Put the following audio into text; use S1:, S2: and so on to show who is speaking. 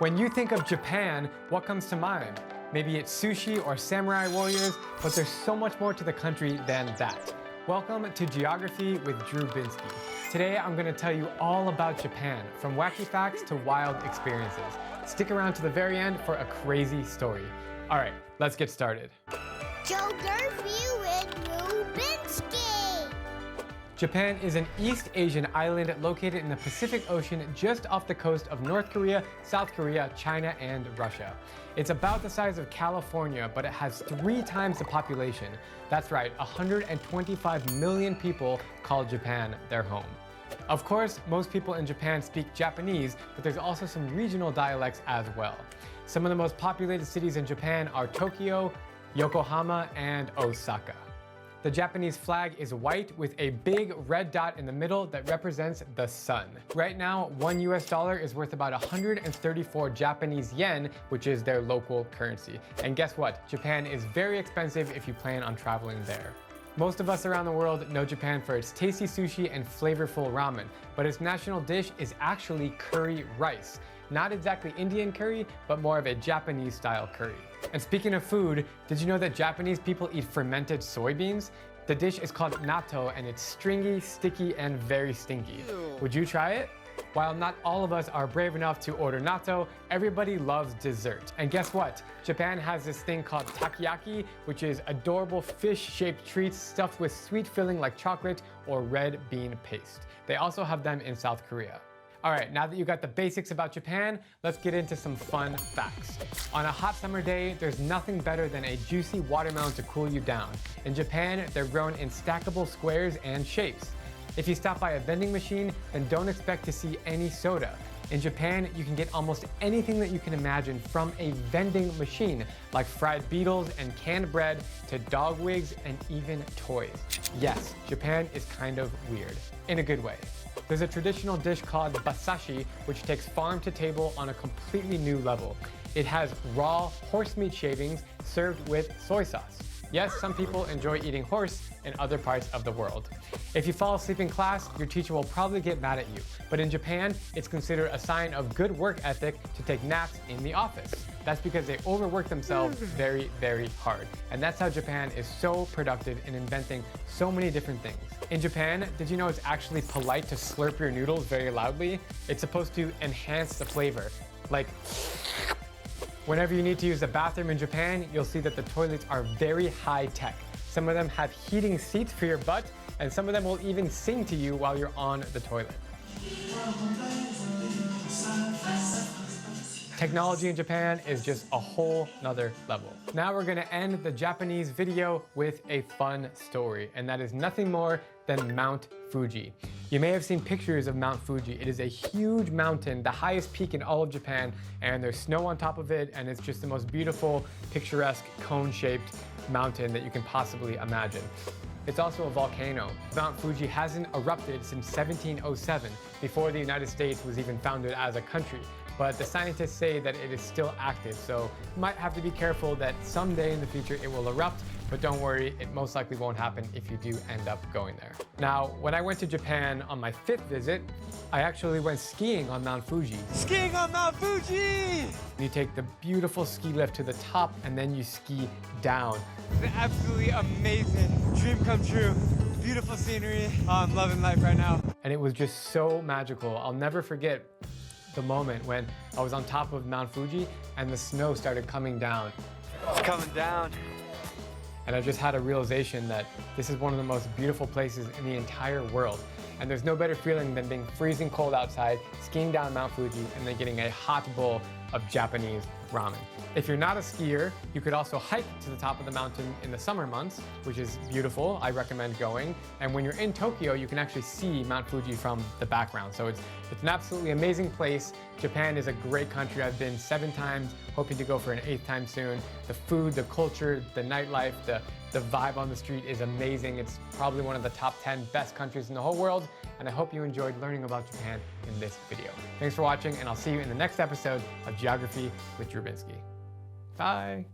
S1: When you think of Japan, what comes to mind? Maybe it's sushi or samurai warriors, but there's so much more to the country than that. Welcome to Geography with Drew Binsky. Today I'm going to tell you all about Japan, from wacky facts to wild experiences. Stick around to the very end for a crazy story. All right, let's get started.
S2: Geography with Drew Binsky.
S1: Japan is an East Asian island located in the Pacific Ocean just off the coast of North Korea, South Korea, China, and Russia. It's about the size of California, but it has 3 times the population. That's right, 125 million people call Japan their home. Of course, most people in Japan speak Japanese, but there's also some regional dialects as well. Some of the most populated cities in Japan are Tokyo, Yokohama, and Osaka. The Japanese flag is white with a big red dot in the middle that represents the sun. Right now, $1 US is worth about 134 Japanese yen, which is their local currency. And guess what? Japan is very expensive if you plan on traveling there. Most of us around the world know Japan for its tasty sushi and flavorful ramen, but its national dish is actually curry rice. Not exactly Indian curry, but more of a Japanese style curry. And speaking of food, did you know that Japanese people eat fermented soybeans? The dish is called natto and it's stringy, sticky, and very stinky. Ew. Would you try it? While not all of us are brave enough to order natto, everybody loves dessert. And guess what? Japan has this thing called takoyaki, which is adorable fish-shaped treats stuffed with sweet filling like chocolate or red bean paste. They also have them in South Korea. All right, now that you got the basics about Japan, let's get into some fun facts. On a hot summer day, there's nothing better than a juicy watermelon to cool you down. In Japan, they're grown in stackable squares and shapes. If you stop by a vending machine, then don't expect to see any soda. In Japan, you can get almost anything that you can imagine from a vending machine, like fried beetles and canned bread to dog wigs and even toys. Yes, Japan is kind of weird, in a good way. There's a traditional dish called basashi, which takes farm to table on a completely new level. It has raw horse meat shavings served with soy sauce. Yes, some people enjoy eating horse in other parts of the world. If you fall asleep in class, your teacher will probably get mad at you. But in Japan, it's considered a sign of good work ethic to take naps in the office. That's because they overwork themselves very, very hard. And that's how Japan is so productive in inventing so many different things. In Japan, did you know it's actually polite to slurp your noodles very loudly? It's supposed to enhance the flavor. Like, whenever you need to use the bathroom in Japan, you'll see that the toilets are very high tech. Some of them have heating seats for your butt, and some of them will even sing to you while you're on the toilet. Technology in Japan is just a whole nother level. Now we're gonna end the Japanese video with a fun story, and that is nothing more than Mount Fuji. You may have seen pictures of Mount Fuji. It is a huge mountain, the highest peak in all of Japan, and there's snow on top of it, and it's just the most beautiful, picturesque, cone-shaped mountain that you can possibly imagine. It's also a volcano. Mount Fuji hasn't erupted since 1707, before the United States was even founded as a country. But the scientists say that it is still active, so you might have to be careful that someday in the future it will erupt, but don't worry, it most likely won't happen if you do end up going there. Now, when I went to Japan on my 5th visit, I actually went skiing on Mount Fuji. Skiing on Mount Fuji! You take the beautiful ski lift to the top and then you ski down. It's absolutely amazing. Dream come true. Beautiful scenery. Oh, I'm loving life right now. And it was just so magical. I'll never forget the moment when I was on top of Mount Fuji and the snow started coming down. It's coming down. And I just had a realization that this is one of the most beautiful places in the entire world. And there's no better feeling than being freezing cold outside, skiing down Mount Fuji, and then getting a hot bowl of Japanese ramen. If you're not a skier, you could also hike to the top of the mountain in the summer months, which is beautiful. I recommend going. And when you're in Tokyo, you can actually see Mount Fuji from the background. So it's an absolutely amazing place. Japan is a great country. I've been 7 times, hoping to go for an 8th time soon. The food, the culture, the nightlife, the vibe on the street is amazing. It's probably one of the top 10 best countries in the whole world. And I hope you enjoyed learning about Japan in this video. Thanks for watching, and I'll see you in the next episode of Geography with Drew Binsky. Bye.